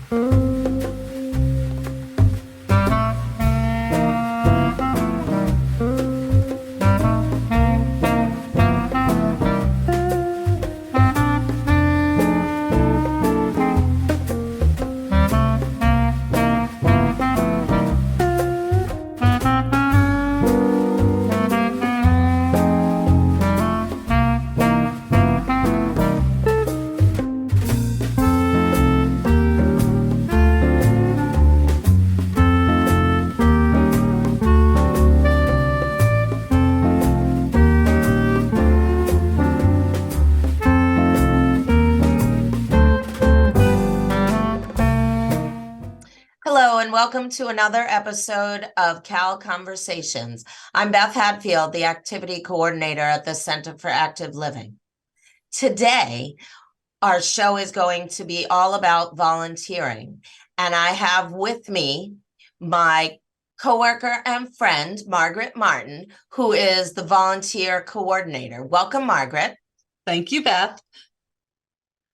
Hello, and welcome to another episode of Cal Conversations. I'm Beth Hadfield, the activity coordinator at the Center for Active Living. Today, our show is going to be all about volunteering, and I have with me my coworker and friend, Margaret Martin, who is the volunteer coordinator. Welcome, Margaret. Thank you, Beth.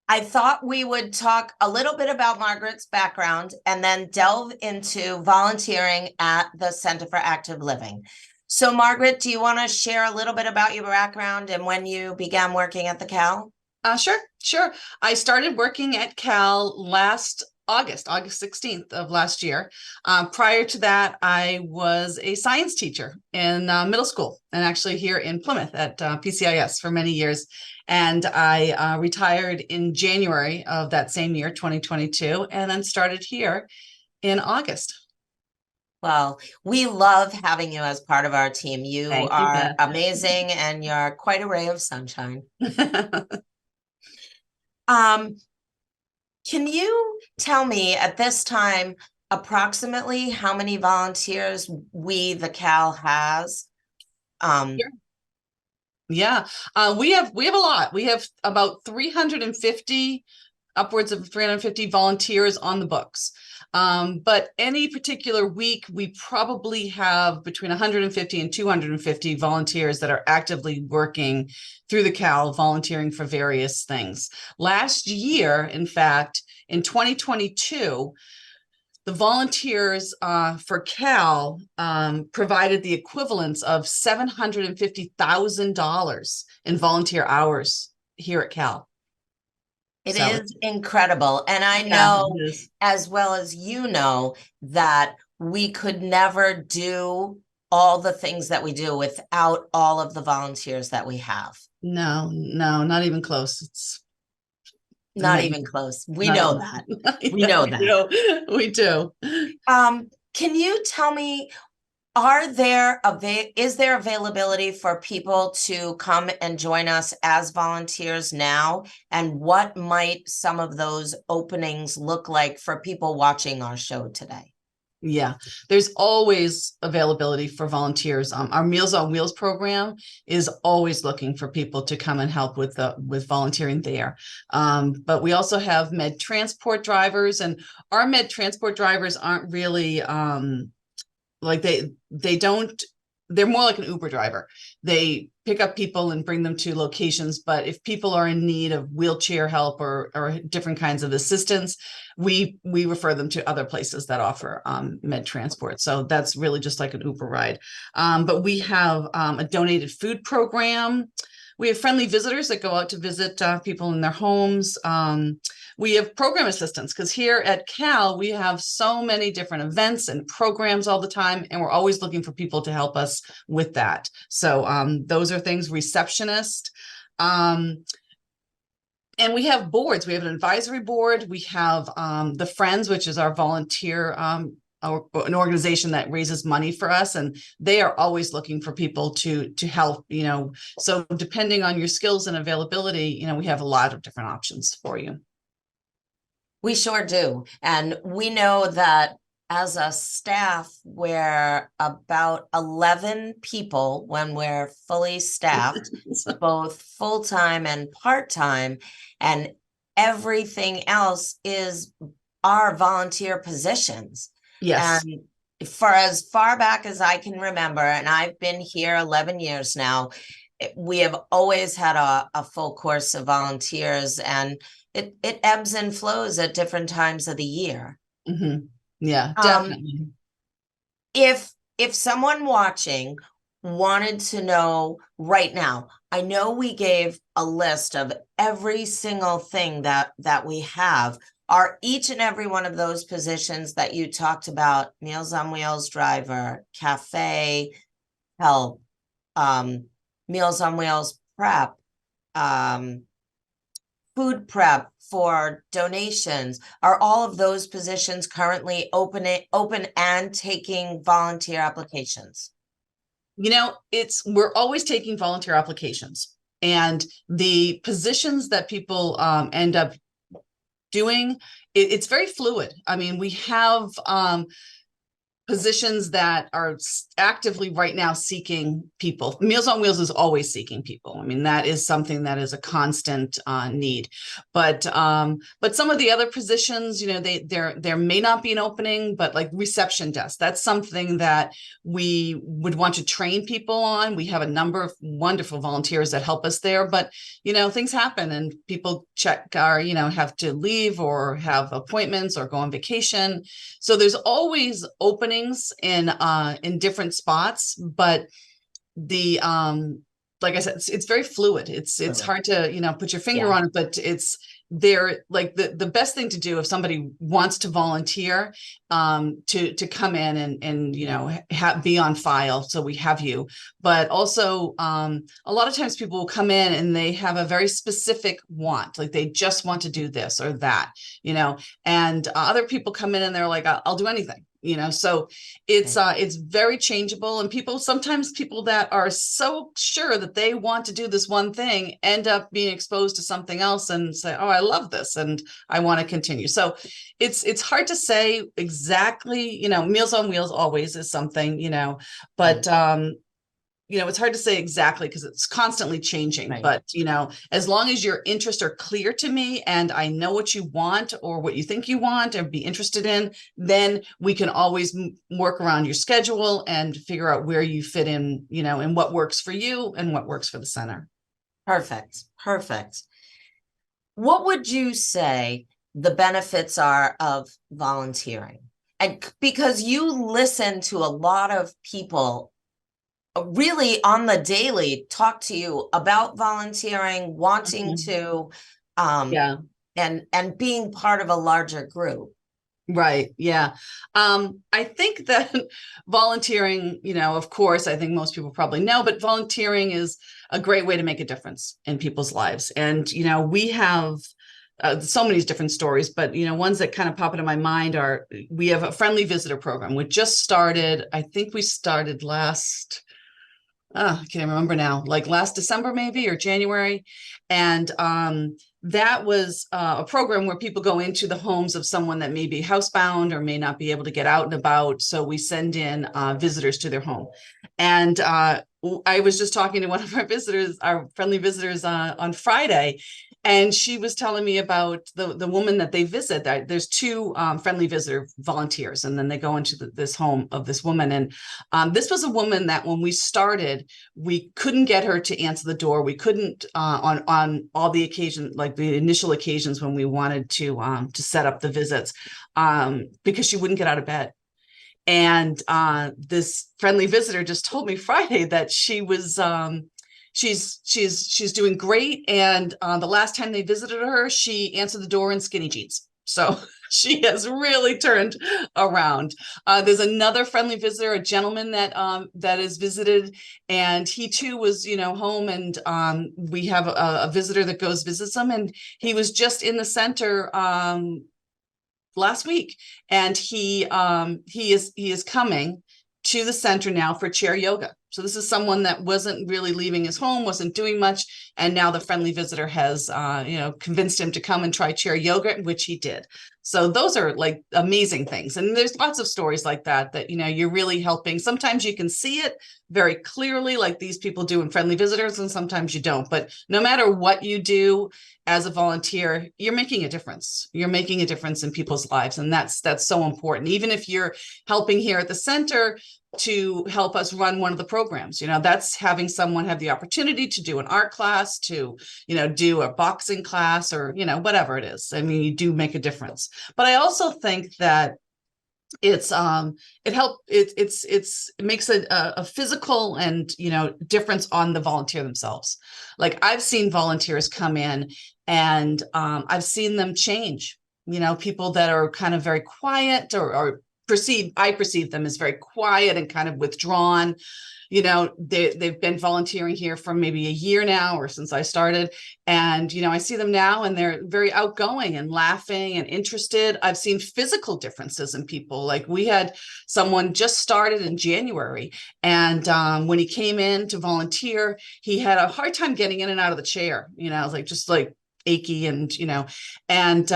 I thought we would talk a little bit about Margaret's background and then delve into volunteering at the Center for Active Living. So, Margaret, do you want to share a little bit about your background and when you began working at the Cal? Sure. I started working at Cal last August 16th of last year. Prior to that, I was a science teacher in middle school and actually here in Plymouth at PCIS for many years. And I retired in January of that same year, 2022, and then started here in August. Well, we love having you as part of our team. You are Beth. amazing and you're quite a ray of sunshine. Can you tell me at this time approximately how many volunteers the Cal has? Sure. Yeah, we have a lot. We have about 350, upwards of 350 volunteers on the books. But any particular week, we probably have between 150 and 250 volunteers that are actively working through the Cal, volunteering for various things. Last year, in fact, in 2022, the volunteers for Cal provided the equivalence of $750,000 in volunteer hours here at Cal. It is incredible. And I know, as well as you know, that we could never do all the things that we do without all of the volunteers that we have. No, not even close. It's not even close. We know that. We know that. We do. Can you tell me, is there availability for people to come and join us as volunteers now? And what might some of those openings look like for people watching our show today? Yeah, there's always availability for volunteers. Our Meals on Wheels program is always looking for people to come and help with volunteering there. But we also have med transport drivers, and our med transport drivers aren't really they're more like an Uber driver. They pick up people and bring them to locations, but if people are in need of wheelchair help or different kinds of assistance, we refer them to other places that offer med transport. So that's really just like an Uber ride. But we have a donated food program. We have friendly visitors that go out to visit people in their homes. We have program assistants because here at Cal, we have so many different events and programs all the time, and we're always looking for people to help us with that. So those are things, receptionist. And we have boards. We have an advisory board. We have the Friends, which is our volunteer an organization that raises money for us, and they are always looking for people to help, so depending on your skills and availability, we have a lot of different options for you. We sure do. And we know that as a staff, we're about 11 people when we're fully staffed, both full-time and part-time, and everything else is our volunteer positions. Yes. And for as far back as I can remember, and I've been here 11 years now, we have always had a full course of volunteers, and it ebbs and flows at different times of the year. Yeah, Um, definitely. if someone watching wanted to know right now, I know we gave a list of every single thing that we have. Are each and every one of those positions that you talked about, Meals on Wheels driver, cafe help, Meals on Wheels prep, food prep for donations, are all of those positions currently open and taking volunteer applications? You know, we're always taking volunteer applications, and the positions that people end up doing, it's very fluid. I mean, we have positions that are actively right now seeking people. Meals on Wheels is always seeking people. I mean, that is something that is a constant need. But some of the other positions, you know, there may not be an opening, but like reception desk, that's something that we would want to train people on. We have a number of wonderful volunteers that help us there, but you know, things happen and people have to leave or have appointments or go on vacation. So there's always openings in different spots, but the like I said, it's very fluid. It's hard to, you know, put your finger on it, but it's there. Like the best thing to do if somebody wants to volunteer, to come in and you know, be on file, so we have you. But also a lot of times people will come in and they have a very specific want, like they just want to do this or that, you know, and other people come in and they're like, I'll do anything. You know, so it's very changeable, and sometimes people that are so sure that they want to do this one thing end up being exposed to something else and say, oh, I love this and I want to continue. So it's hard to say exactly, you know, Meals on Wheels always is something, you know, but you know, it's hard to say exactly because it's constantly changing, but you know, as long as your interests are clear to me and I know what you want or what you think you want or be interested in, then we can always work around your schedule and figure out where you fit in, you know, and what works for you and what works for the center. Perfect. What would you say the benefits are of volunteering? And because you listen to a lot of people really on the daily talk to you about volunteering, wanting to and being part of a larger group. Right. Yeah. I think that volunteering, you know, of course, I think most people probably know, but volunteering is a great way to make a difference in people's lives. And, you know, we have so many different stories, but, you know, ones that kind of pop into my mind are, we have a friendly visitor program. We just started, I think we started I can't remember now, like last December maybe, or January. And that was a program where people go into the homes of someone that may be housebound or may not be able to get out and about. So we send in visitors to their home. And I was just talking to one of our visitors, our friendly visitors, on Friday, and she was telling me about the woman that they visit. There's two friendly visitor volunteers, and then they go into this home of this woman. And this was a woman that when we started, we couldn't get her to answer the door. We couldn't on all the occasions, like the initial occasions when we wanted to set up the visits, because she wouldn't get out of bed. And this friendly visitor just told me Friday that she was she's doing great. And the last time they visited her, she answered the door in skinny jeans. So she has really turned around. There's another friendly visitor, a gentleman that is visited, and he too was, you know, home. And we have a visitor that goes visits him, and he was just in the center last week, and he is coming to the center now for chair yoga. So this is someone that wasn't really leaving his home, wasn't doing much, and now the friendly visitor has you know, convinced him to come and try chair yoga, which he did. So those are like amazing things. And there's lots of stories like that, you know, you're really helping. Sometimes you can see it very clearly, like these people do in Friendly Visitors, and sometimes you don't. But no matter what you do as a volunteer, you're making a difference. You're making a difference in people's lives. And that's so important. Even if you're helping here at the center to help us run one of the programs, you know, that's having someone have the opportunity to do an art class, to, you know, do a boxing class, or, you know, whatever it is. I mean, you do make a difference. But I also think that it makes a physical and, you know, difference on the volunteer themselves. Like I've seen volunteers come in and I've seen them change, you know, people that are kind of very quiet or I perceive them as very quiet and kind of withdrawn. You know, they've been volunteering here for maybe a year now, or since I started. And, you know, I see them now and they're very outgoing and laughing and interested. I've seen physical differences in people. Like we had someone just started in January. And when he came in to volunteer, he had a hard time getting in and out of the chair. You know, like just like achy and, you know, and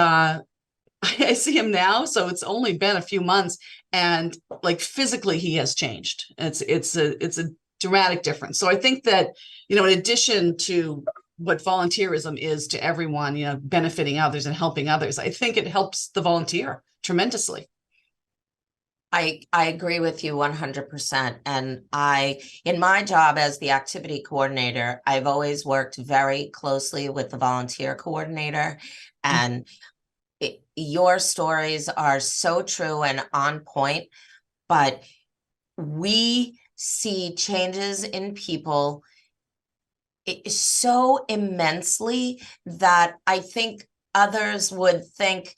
I see him now, so it's only been a few months, and like physically he has changed. It's a dramatic difference. So I think that, you know, in addition to what volunteerism is to everyone, you know, benefiting others and helping others, I think it helps the volunteer tremendously. I agree with you 100%. And in my job as the activity coordinator, I've always worked very closely with the volunteer coordinator, and your stories are so true and on point, but we see changes in people so immensely that I think others would think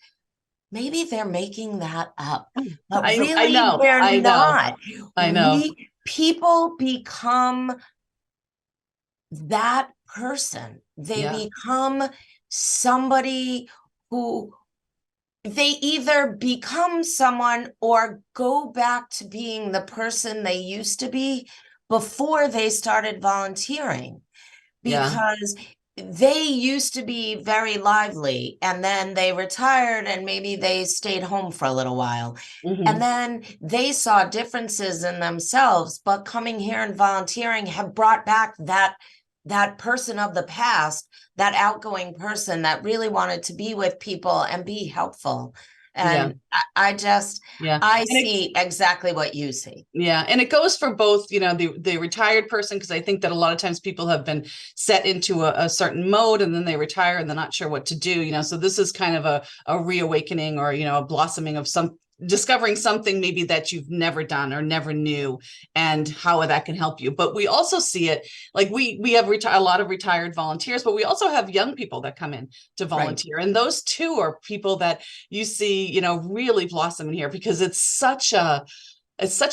maybe they're making that up, but really I know, they're I know, not. I know. People become that person. They Yeah, become somebody who they either become someone or go back to being the person they used to be before they started volunteering, yeah. because they used to be very lively and then they retired and maybe they stayed home for a little while. And Mhm. then they saw differences in themselves, but coming here and volunteering have brought back that person of the past, that outgoing person that really wanted to be with people and be helpful. Yeah, And I just, yeah. I And see exactly what you see. yeah, and it goes for both, you know, the retired person, because I think that a lot of times people have been set into a certain mode and then they retire and they're not sure what to do, you know. So this is kind of a reawakening, or, you know, a blossoming of discovering something maybe that you've never done or never knew, and how that can help you. But we also see it like we have a lot of retired volunteers, but we also have young people that come in to Right. volunteer. And those two are people that you see, you know, really blossom in here, because it's such a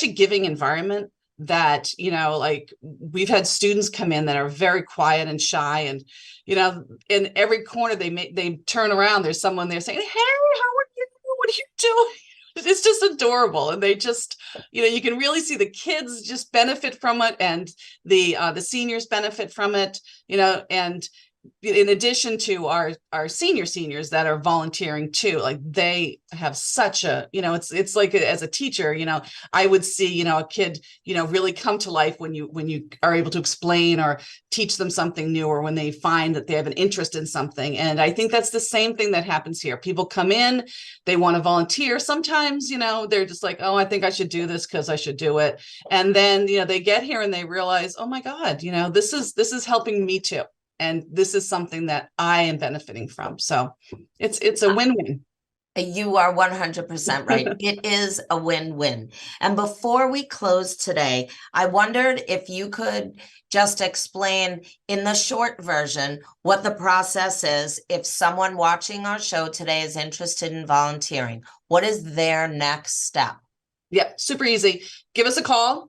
giving environment that, you know, like we've had students come in that are very quiet and shy, and, you know, in every corner they turn around, there's someone there saying, hey, how are you, what are you doing? It's just adorable. And they just, you know, you can really see the kids just benefit from it, and the seniors benefit from it, you know. And in addition to our seniors that are volunteering too, like they have such a, you know, it's like as a teacher, you know, I would see, you know, a kid, you know, really come to life when you are able to explain or teach them something new, or when they find that they have an interest in something. And I think that's the same thing that happens here. People come in, they want to volunteer. Sometimes, you know, they're just like, oh, I think I should do this because I should do it. And then, you know, they get here and they realize, oh my God, you know, this is helping me too. And this is something that I am benefiting from. So it's a win-win. You are 100% right. It is a win-win. And before we close today, I wondered if you could just explain in the short version what the process is if someone watching our show today is interested in volunteering. What is their next step? Yeah, super easy. Give us a call,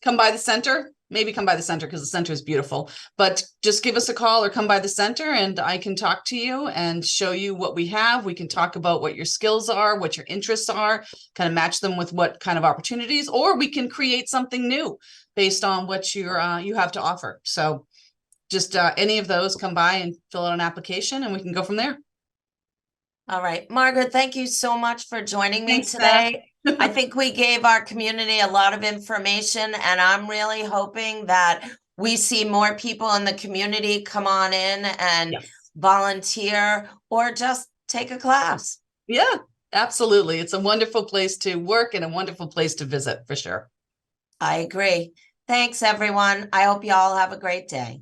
come by the center, maybe come by the center because the center is beautiful, but just give us a call or come by the center and I can talk to you and show you what we have. We can talk about what your skills are, what your interests are, kind of match them with what kind of opportunities, or we can create something new based on what you have to offer. So just any of those, come by and fill out an application and we can go from there. All right. Margaret, thank you so much for joining me Thanks, Beth. today. I think we gave our community a lot of information, and I'm really hoping that we see more people in the community come on in and Yes. volunteer or just take a class. Yeah, absolutely. It's a wonderful place to work and a wonderful place to visit for sure. I agree. Thanks, everyone. I hope you all have a great day.